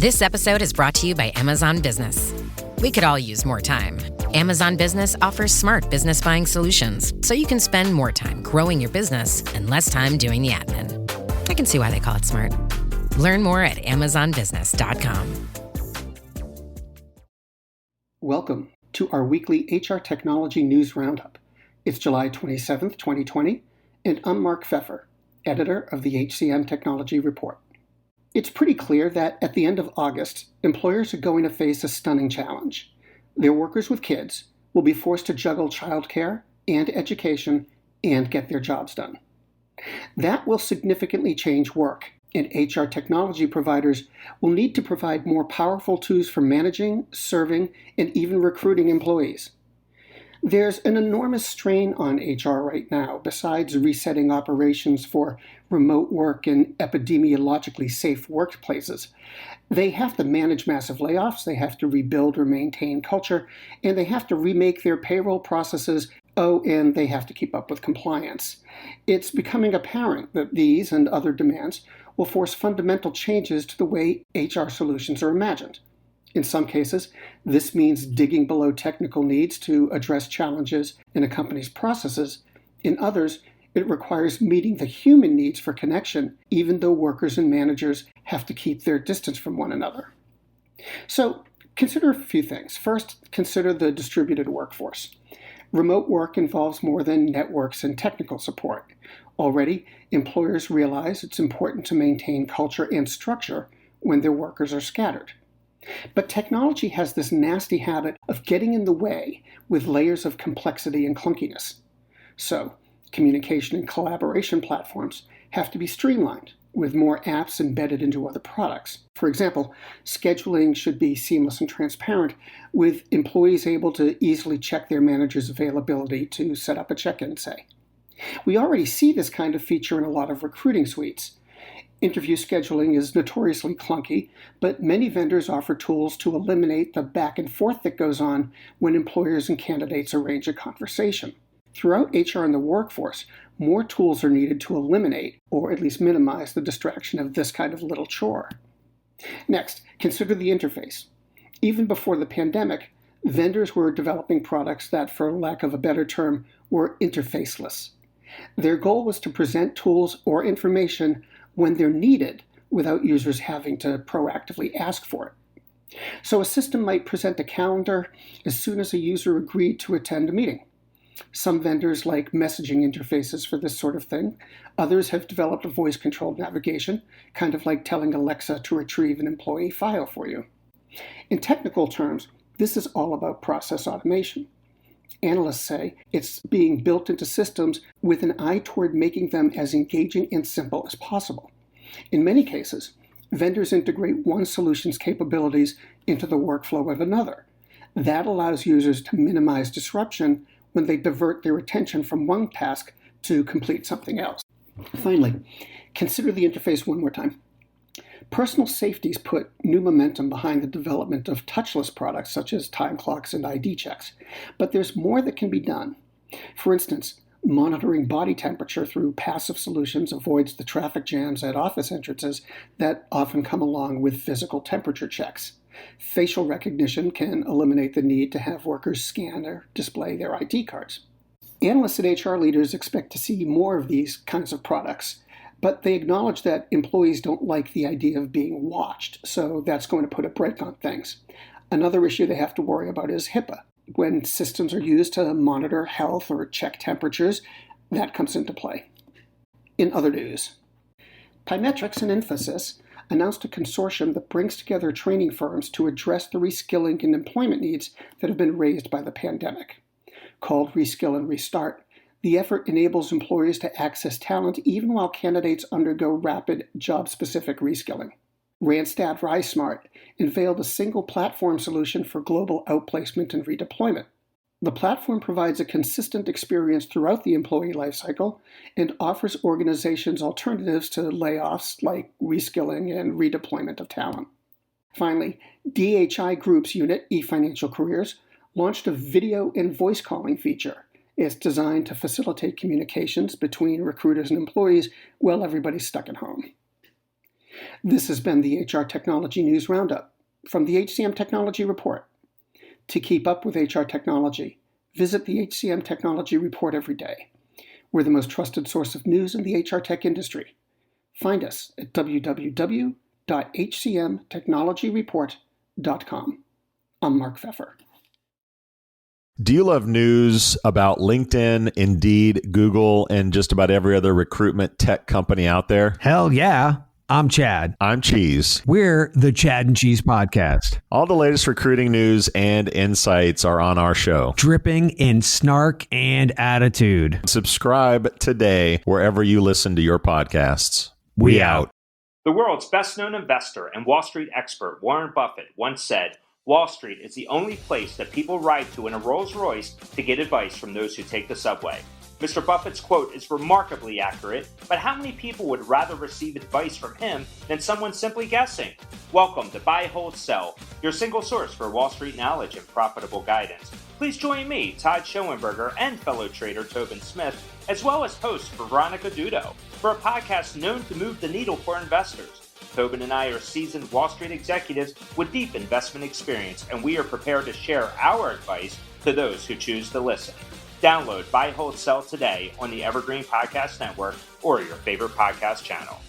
This episode is brought to you by Amazon Business. We could all use more time. Amazon Business offers smart business buying solutions, so you can spend more time growing your business and less time doing the admin. I can see why they call it smart. Learn more at amazonbusiness.com. Welcome to our weekly HR Technology News Roundup. It's July 27th, 2020, and I'm Mark Pfeffer, editor of the HCM Technology Report. It's pretty clear that at the end of August, employers are going to face a stunning challenge. Their workers with kids will be forced to juggle childcare and education and get their jobs done. That will significantly change work, and HR technology providers will need to provide more powerful tools for managing, serving, and even recruiting employees. There's an enormous strain on HR right now, besides resetting operations for remote work and epidemiologically safe workplaces. They have to manage massive layoffs, they have to rebuild or maintain culture, and they have to remake their payroll processes. Oh, and they have to keep up with compliance. It's becoming apparent that these and other demands will force fundamental changes to the way HR solutions are imagined. In some cases, this means digging below technical needs to address challenges in a company's processes. In others, it requires meeting the human needs for connection, even though workers and managers have to keep their distance from one another. So, consider a few things. First, consider the distributed workforce. Remote work involves more than networks and technical support. Already, employers realize it's important to maintain culture and structure when their workers are scattered. But technology has this nasty habit of getting in the way with layers of complexity and clunkiness. So, communication and collaboration platforms have to be streamlined with more apps embedded into other products. For example, scheduling should be seamless and transparent, with employees able to easily check their manager's availability to set up a check-in, say. We already see this kind of feature in a lot of recruiting suites. Interview scheduling is notoriously clunky, but many vendors offer tools to eliminate the back and forth that goes on when employers and candidates arrange a conversation. Throughout HR and the workforce, more tools are needed to eliminate, or at least minimize, the distraction of this kind of little chore. Next, consider the interface. Even before the pandemic, vendors were developing products that, for lack of a better term, were interfaceless. Their goal was to present tools or information when they're needed without users having to proactively ask for it. So a system might present a calendar as soon as a user agreed to attend a meeting. Some vendors like messaging interfaces for this sort of thing. Others have developed a voice-controlled navigation, kind of like telling Alexa to retrieve an employee file for you. In technical terms, this is all about process automation. Analysts say it's being built into systems with an eye toward making them as engaging and simple as possible. In many cases, vendors integrate one solution's capabilities into the workflow of another. That allows users to minimize disruption when they divert their attention from one task to complete something else. Finally, consider the interface one more time. Personal safety's put new momentum behind the development of touchless products such as time clocks and ID checks. But there's more that can be done. For instance, monitoring body temperature through passive solutions avoids the traffic jams at office entrances that often come along with physical temperature checks. Facial recognition can eliminate the need to have workers scan or display their ID cards. Analysts and HR leaders expect to see more of these kinds of products, but they acknowledge that employees don't like the idea of being watched, so that's going to put a brake on things. Another issue they have to worry about is HIPAA. When systems are used to monitor health or check temperatures, that comes into play. In other news, Pymetrics and Infosys announced a consortium that brings together training firms to address the reskilling and employment needs that have been raised by the pandemic. Called Reskill and Restart, the effort enables employers to access talent even while candidates undergo rapid job-specific reskilling. Randstad RiseSmart unveiled a single platform solution for global outplacement and redeployment. The platform provides a consistent experience throughout the employee lifecycle and offers organizations alternatives to layoffs like reskilling and redeployment of talent. Finally, DHI Group's unit, eFinancial Careers, launched a video and voice calling feature. It's designed to facilitate communications between recruiters and employees while everybody's stuck at home. This has been the HR Technology News Roundup from the HCM Technology Report. To keep up with HR technology, visit the HCM Technology Report every day. We're the most trusted source of news in the HR tech industry. Find us at www.hcmtechnologyreport.com. I'm Mark Pfeffer. Do you love news about LinkedIn, Indeed, Google, and just about every other recruitment tech company out there? Hell yeah. I'm Chad. I'm Cheese. We're the Chad and Cheese Podcast. All the latest recruiting news and insights are on our show. Dripping in snark and attitude. Subscribe today wherever you listen to your podcasts. We out. The world's best-known investor and Wall Street expert Warren Buffett once said, "Wall Street is the only place that people ride to in a Rolls-Royce to get advice from those who take the subway." Mr. Buffett's quote is remarkably accurate, but how many people would rather receive advice from him than someone simply guessing? Welcome to Buy, Hold, Sell, your single source for Wall Street knowledge and profitable guidance. Please join me, Todd Schoenberger, and fellow trader Tobin Smith, as well as host Veronica Dudo, for a podcast known to move the needle for investors. Tobin and I are seasoned Wall Street executives with deep investment experience, and we are prepared to share our advice to those who choose to listen. Download Buy, Hold, Sell today on the Evergreen Podcast Network or your favorite podcast channel.